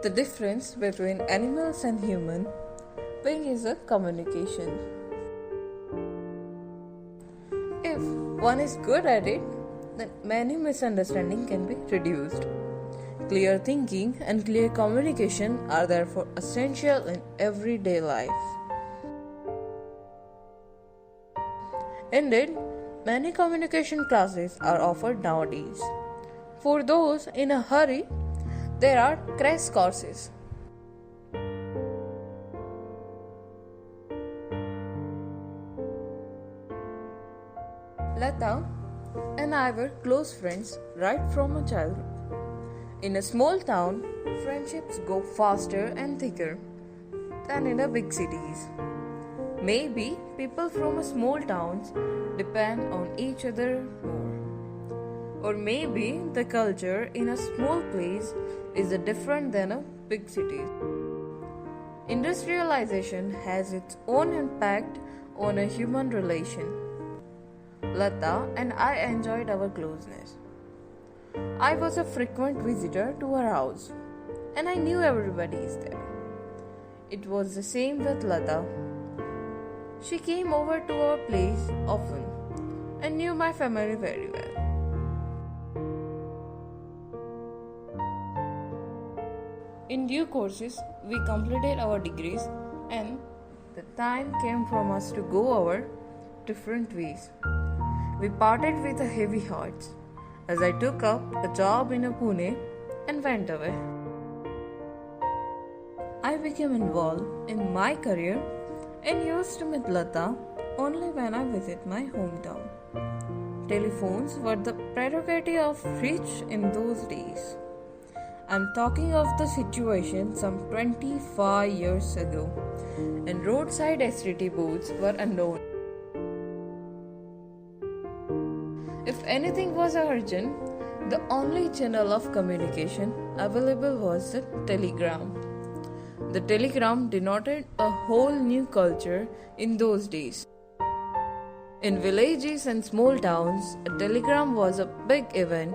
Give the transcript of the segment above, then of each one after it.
The difference between animals and human being is a communication. If one is good at it, then many misunderstandings can be reduced. Clear thinking and clear communication are therefore essential in everyday life. Indeed, many communication classes are offered nowadays. For those in a hurry, there are crash courses. Lata and I were close friends right from a childhood. In a small town, friendships go faster and thicker than in the big cities. Maybe people from small towns depend on each other more. Or maybe the culture in a small place is different than a big city. Industrialization has its own impact on a human relation. Lata and I enjoyed our closeness. I was a frequent visitor to her house and I knew everybody is there. It was the same with Lata. She came over to our place often and knew my family very well. In due courses, we completed our degrees and the time came for us to go our different ways. We parted with a heavy hearts as I took up a job in Pune and went away. I became involved in my career and used to meet Lata only when I visit my hometown. Telephones were the prerogative of rich in those days. I'm talking of the situation some 25 years ago, and roadside STD boards were unknown. If anything was urgent, the only channel of communication available was the telegram. The telegram denoted a whole new culture in those days. In villages and small towns, a telegram was a big event,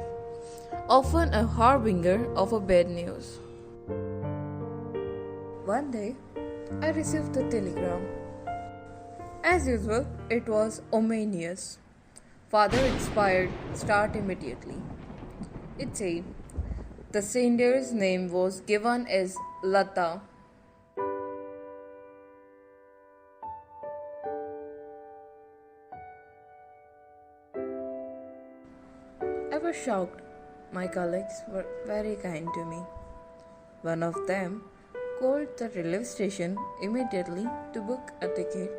often a harbinger of a bad news. One day, I received the telegram. As usual, it was ominous. Father expired, start immediately. It said, the sender's name was given as Lata. I was shocked. My colleagues were very kind to me. One of them called the railway station immediately to book a ticket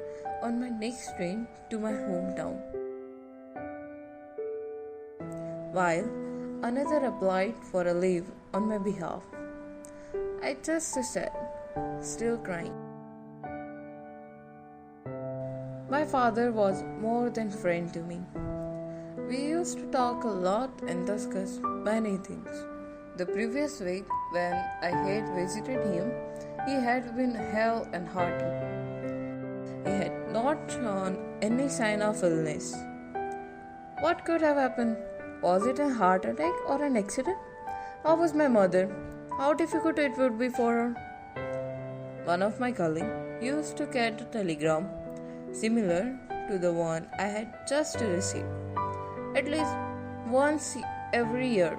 on my next train to my hometown, while another applied for a leave on my behalf. I just sat, still crying. My father was more than friend to me. We used to talk a lot and discuss many things. The previous week, when I had visited him, he had been hale and hearty. He had not shown any sign of illness. What could have happened? Was it a heart attack or an accident? How was my mother? How difficult it would be for her? One of my colleagues used to get a telegram similar to the one I had just received. At least once every year.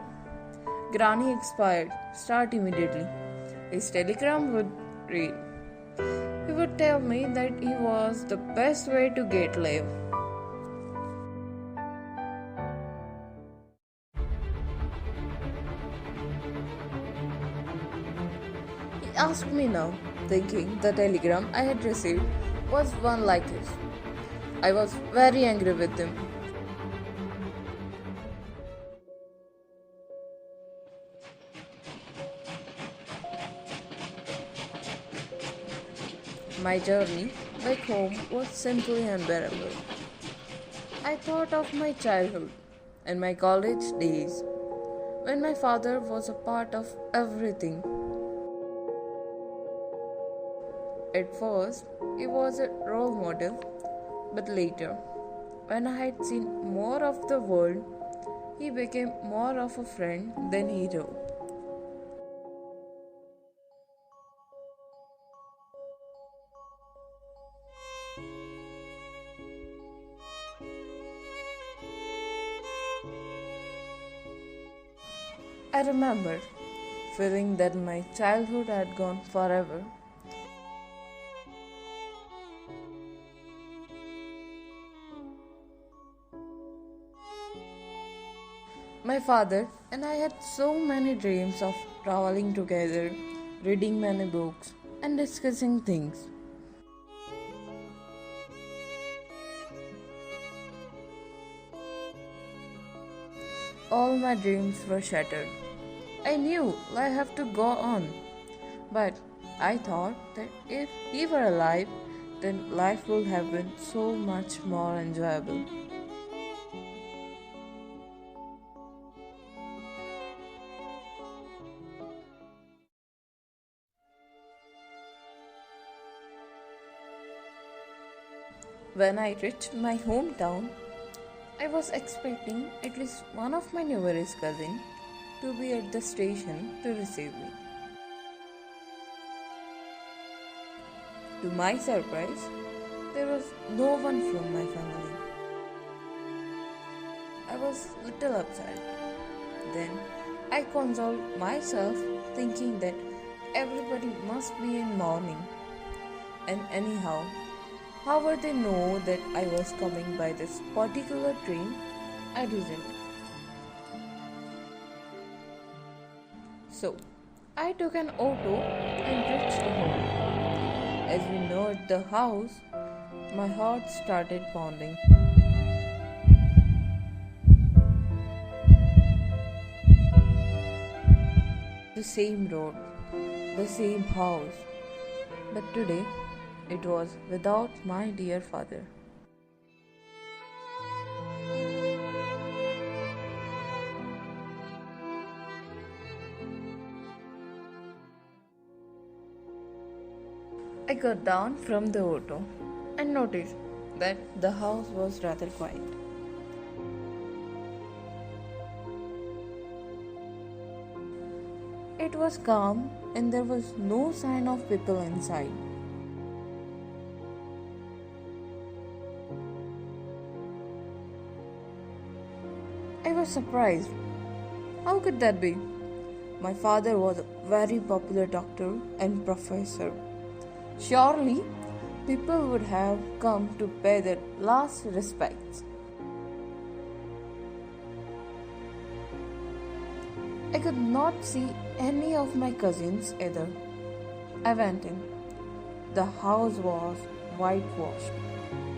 Granny expired, start immediately. His telegram would read. He would tell me that he was the best way to get leave. He asked me now, thinking the telegram I had received was one like his. I was very angry with him. My journey back home was simply unbearable. I thought of my childhood and my college days when my father was a part of everything. At first, he was a role model, but later, when I had seen more of the world, he became more of a friend than hero. I remember feeling that my childhood had gone forever. My father and I had so many dreams of traveling together, reading many books, and discussing things. All my dreams were shattered. I knew I have to go on, but I thought that if he were alive, then life would have been so much more enjoyable. When I reached my hometown, I was expecting at least one of my nearest cousins to be at the station to receive me. To my surprise, there was no one from my family. I was little upset. Then I consoled myself thinking that everybody must be in mourning. And anyhow, how would they know that I was coming by this particular train? I didn't. So, I took an auto and reached home. As we neared the house, my heart started pounding. The same road, the same house, but today it was without my dear father. I got down from the auto and noticed that the house was rather quiet. It was calm and there was no sign of people inside. I was surprised. How could that be? My father was a very popular doctor and professor. Surely, people would have come to pay their last respects. I could not see any of my cousins either. I went in. The house was whitewashed,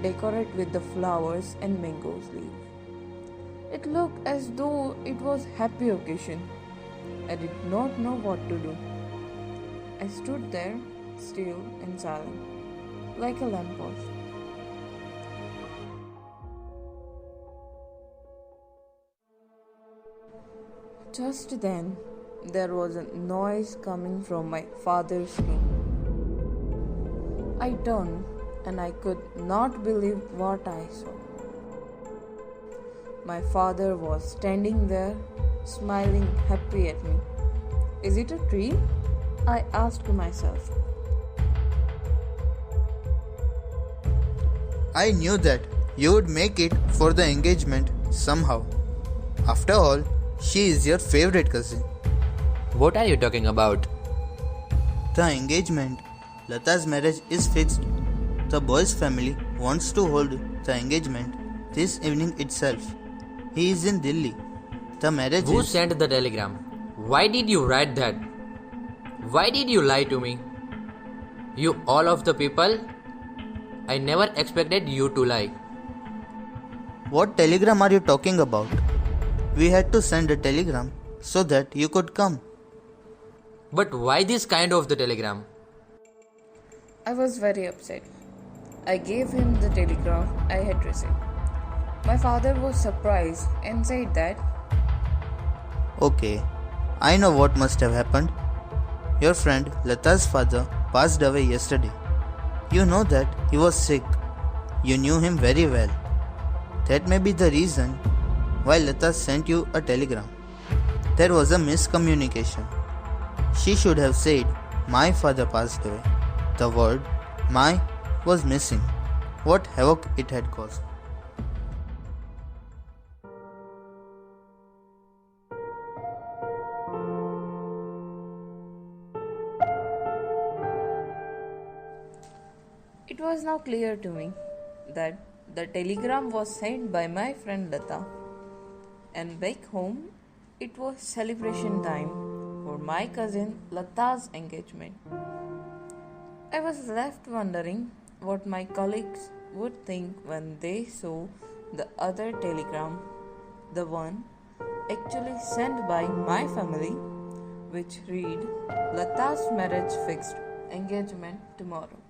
decorated with the flowers and mangoes leaves. It looked as though it was a happy occasion. I did not know what to do. I stood there, still and silent, like a lamppost. Just then, there was a noise coming from my father's room. I turned and I could not believe what I saw. My father was standing there, smiling happy at me. Is it a dream? I asked myself. I knew that you would make it for the engagement somehow. After all, she is your favorite cousin. What are you talking about? The engagement. Lata's marriage is fixed. The boy's family wants to hold the engagement this evening itself. He is in Delhi. The marriage Who is... sent the telegram? Why did you write that? Why did you lie to me? You all of the people? I never expected you to lie. What telegram are you talking about? We had to send a telegram so that you could come. But why this kind of the telegram? I was very upset. I gave him the telegram I had received. My father was surprised and said that, Okay, I know what must have happened. Your friend Lata's father passed away yesterday. You know that he was sick. You knew him very well. That may be the reason why Lata sent you a telegram. There was a miscommunication. She should have said, my father passed away. The word my was missing. what havoc it had caused. It was now clear to me that the telegram was sent by my friend Lata, and back home it was celebration time for my cousin Lata's engagement. I was left wondering what my colleagues would think when they saw the other telegram, the one actually sent by my family, which read Lata's marriage fixed, engagement tomorrow.